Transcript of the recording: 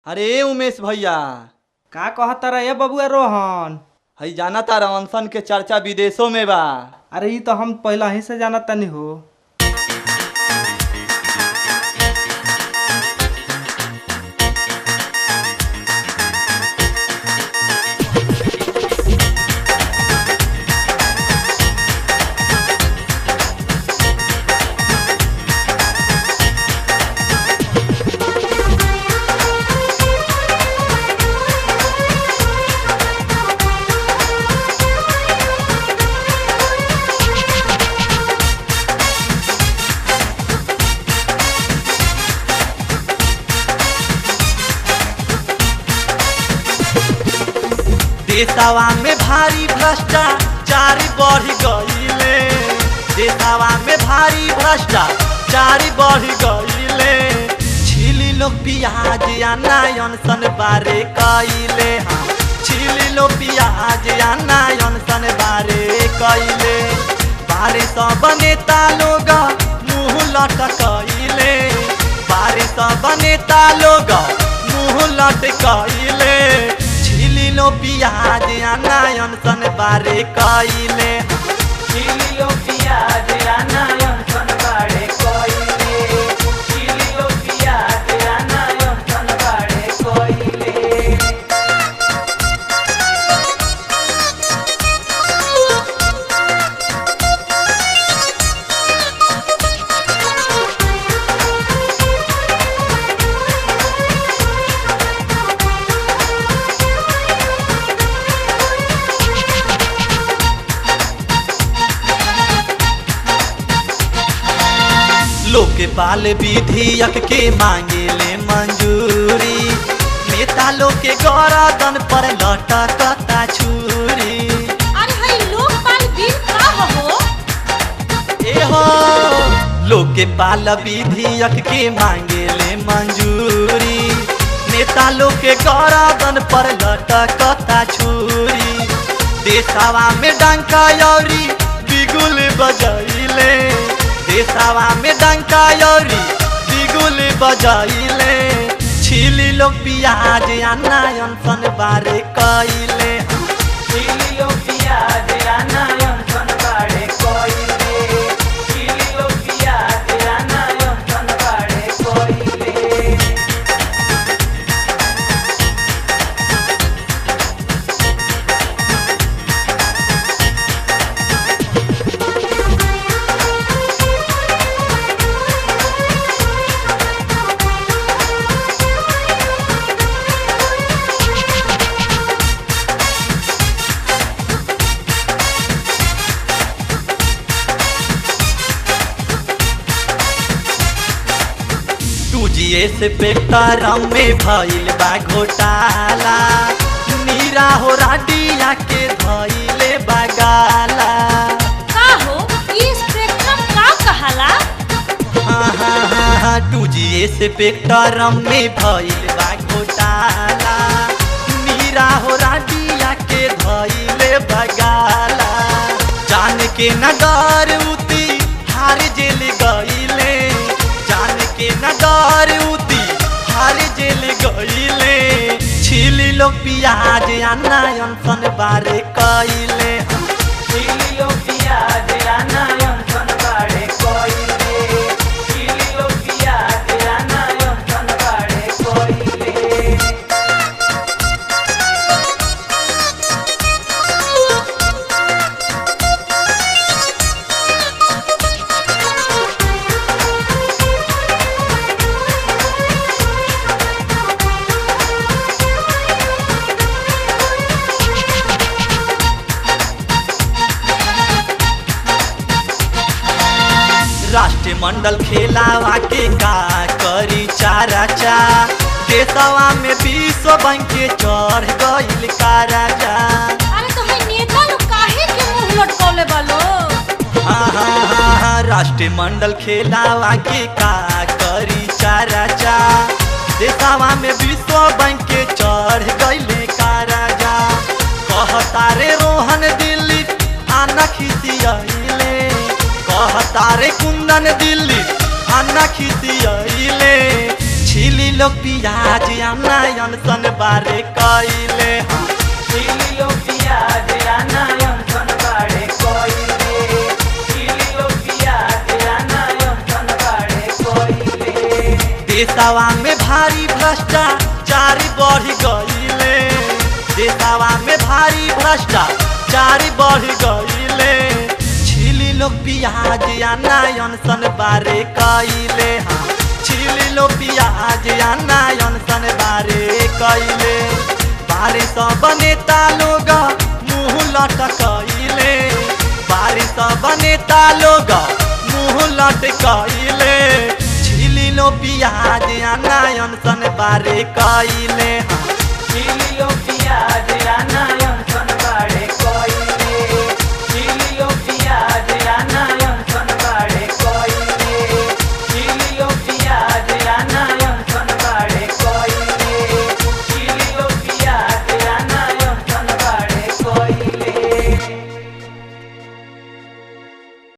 अरे उमेश भैया, का कहता रहे बबुआ रोहन। हई जाना तारा अनशन के चर्चा विदेशों में बा। अरे ये तो हम पहला ही से जाना तनी हो। देशवा में भारी भ्रष्टाचार बढ़ गईले, देशवा में भारी भ्रष्टाचार बढ़ गईले। छिली लोग प्याज या नयन सन बारे कईले, हाँ छिली लोग प्याज या नयन सन बारे कईले। बारे सब नेता लोग मुँह लटकईले, बारे सब नेता लोग मुँह लटकईले। छिलिलो पियाज या नयन सन बारे कईले, छिलिलो पियाज या नयन सन बारे कईले, छिलिलो पियाज या नयन सन बारे कईले। लोकपाल विधेयक के मांगेले मंजूरी, नेता लोग के गरदन पर लटकता छुरी। अरे हई लोकपाल बिल का हो? एहो लोकपाल विधेयक के मांगेले मंजूरी, नेता लोग के गरदन पर लटकता छुरी। देशवा में डंका यौरी बिगुल बजैले, देशवा में डंका यौरी बिगुल बजैले। छिली लोग प्याज या नयन सन बारे कईले, छिली लोग प्याज या नयन सन बारे कईले, छिली लोग प्याज या नयन सन बारे कईले। से पेपर में भइल बा घोटाला, नीरा हो राडिया के धइले बगाला। का हो ये स्पेक्ट्रम का कहाला? हाँ 2G से पेपर में भइल बा घोटाला, नीरा हो राडिया के धइले बगाला। जान के नगर उती हार जेल गईले, जान के नगर उती हार जेल गईले। छिली लोग प्याज या नयन सन बारे कईले, छिली लोग प्याज या नयन सन बारे कईले, छिली लोग प्याज या नयन सन बारे कईले। राष्ट्रमंडल खेलावा के का करी चाराचा, देशवा में विश्व बैंक के चढ़ गईल का राजा। अरे तो हई नेता लोग काहे के मुंह लटकौले बालो? हाँ राष्ट्रमंडल खेलावा के का करी चाराचा, देशवा में विश्व बैंक के चढ़ गईल का राजा। कहता रे रोहन दिल्ली आना खिसियाइले, कहता रे कुंदन दिल्ली आना खिसियाइले। छिली लोग पियाज या नयन सन बारे कइले हाँ। चिली लोग पियाज या नयन सन बाड़े कोइले चिली लोग पियाज या नयन सन बाड़े कोइले देशवा में भारी भ्रष्टाचार बढ़ गइले देशवा में भारी भ्रष्टाचार बढ़ गइले छिली लोग पियाज या नयन सन बारे कइले हाँ। छिली लोग पियाज या नयन सन बारे कइले बारे सब नेता लोग मुँह लटकइले बारे सब नेता लोग मुँह लटकइले छिली लो पियाज या नयन सन बारे कइले हाँ। चिली